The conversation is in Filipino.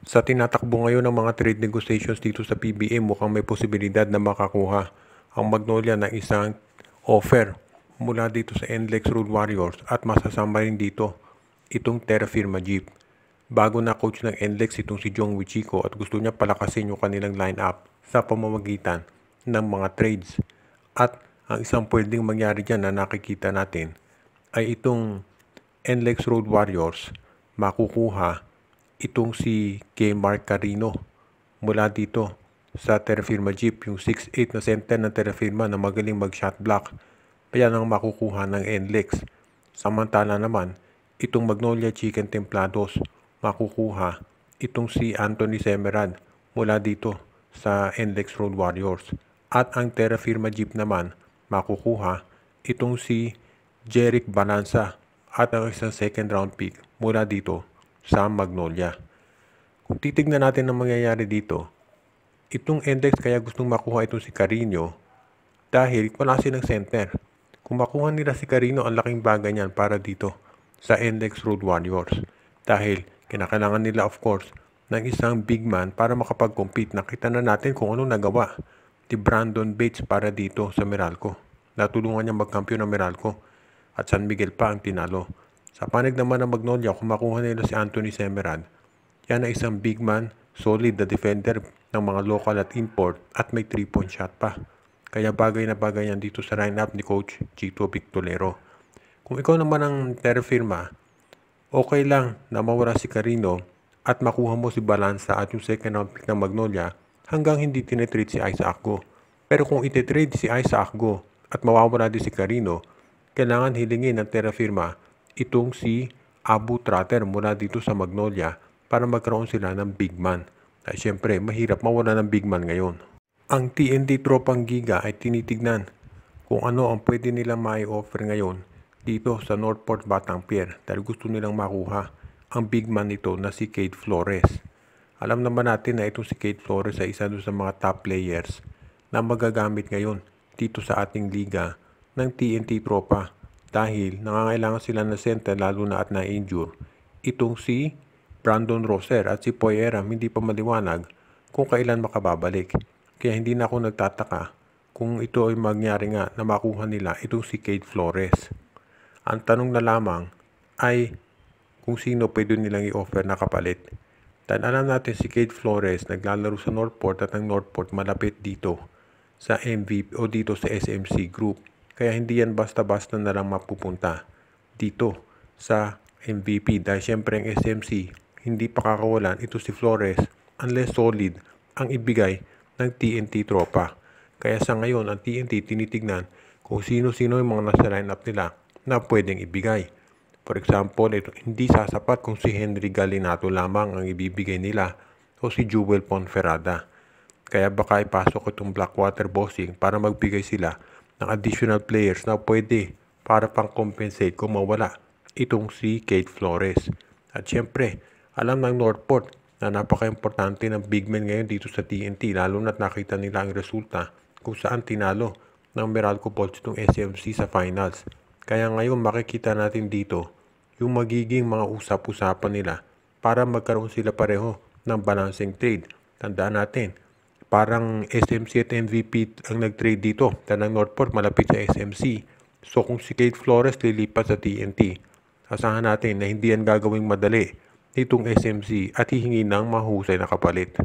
Sa tinatakbo ngayon ng mga trade negotiations dito sa PBA, mukhang may posibilidad na makakuha ang Magnolia ng isang offer mula dito sa NLEX Road Warriors at masasama rin dito itong Terra Firma Jeep. Bago na coach ng NLEX itong si Jong Wichiko at gusto niya palakasin yung kanilang lineup sa pamamagitan ng mga trades. At ang isang pwedeng mangyari dyan na nakikita natin ay itong NLEX Road Warriors makukuha itong si K. Mark Carino mula dito sa Terra Firma Jeep, yung 6'8 na center ng Terra Firma na magaling mag-shot block. Kaya nang makukuha ng NLEX. Samantala naman, itong Magnolia Chicken Templados makukuha itong si Anthony Semerad mula dito sa NLEX Road Warriors. At ang Terra Firma Jeep naman makukuha itong si Jeric Balanza at ang isang second round pick mula dito sa Magnolia. Kung titignan natin ang mangyayari dito, itong NLEX kaya gustong makuha itong si Carino dahil wala silang center. Kung makuha nila si Carino, ang laking bagay niyan para dito sa NLEX Road Warriors. Dahil kinakailangan nila of course ng isang big man para makapag-compete. Nakita na natin kung ano nagawa ni Brandon Bates para dito sa Meralco. Natulungan niya magkampiyon ng Meralco at San Miguel pa ang tinalo. Sa panig naman ng Magnolia, kung makuha nila si Anthony Semerad, yan ay isang big man, solid na defender ng mga local at import at may 3-point shot pa. Kaya bagay na bagay yan dito sa lineup ni Coach Chito Victolero. Kung ikaw naman ang Terra Firma, okay lang na mawala si Carino at makuha mo si Balanza at yung second round pick ng Magnolia hanggang hindi tinetrade si Isaac Go. Pero kung ititrade si Isaac Go at mawawala din si Carino, kailangan hilingin ng Terra Firma itong si Abu Tratter mula dito sa Magnolia para magkaroon sila ng big man. Ay syempre, mahirap mawala ng big man ngayon. Ang TNT Tropang Giga ay tinitignan kung ano ang pwede nilang mai-offer ngayon dito sa Northport Batangpier dahil gusto nilang makuha ang big man nito na si Cade Flores. Alam naman natin na itong si Cade Flores ay isa doon sa mga top players na magagamit ngayon dito sa ating liga ng TNT Tropa dahil nangangailangan sila ng center lalo na at na-injure. Itong si Brandon Roser at si Poyeram hindi pa maliwanag kung kailan makababalik. Kaya hindi na ako nagtataka kung ito ay mangyari nga na makuha nila itong si Cade Flores. Ang tanong na lamang ay kung sino pwede nilang i-offer na kapalit. Dahil alam natin si Cade Flores naglalaro sa Northport at ang Northport malapit dito sa MVP o dito sa SMC Group. Kaya hindi yan basta-basta na lang mapupunta dito sa MVP. Dahil syempre ang SMC hindi pa kakawalan ito si Flores unless solid ang ibigay ng TNT Tropa. Kaya sa ngayon ang TNT tinitignan kung sino-sino yung mga nasa lineup nila na pwedeng ibigay. For example, ito, hindi sasapat kung si Henry Galinato lamang ang ibibigay nila o si Jewel Ponferrada. Kaya baka ipasok itong Blackwater Bossing para magbigay sila ng additional players na pwede para pang compensate kung mawala itong si Cade Flores. At syempre, alam ng Northport na napaka-importante ng big man ngayon dito sa TNT lalo na't nakita nila ang resulta kung saan tinalo ng Meralco Bolts itong SMC sa finals. Kaya ngayon makikita natin dito yung magiging mga usap-usapan nila para magkaroon sila pareho ng balancing trade. Tandaan natin, parang SMC at MVP ang nag-trade dito dahil ang Northport malapit sa SMC. So kung si Cade Flores lilipat sa TNT, asahan natin na hindi yan gagawing madali nitong SMC at hihingi ng mahusay na kapalit.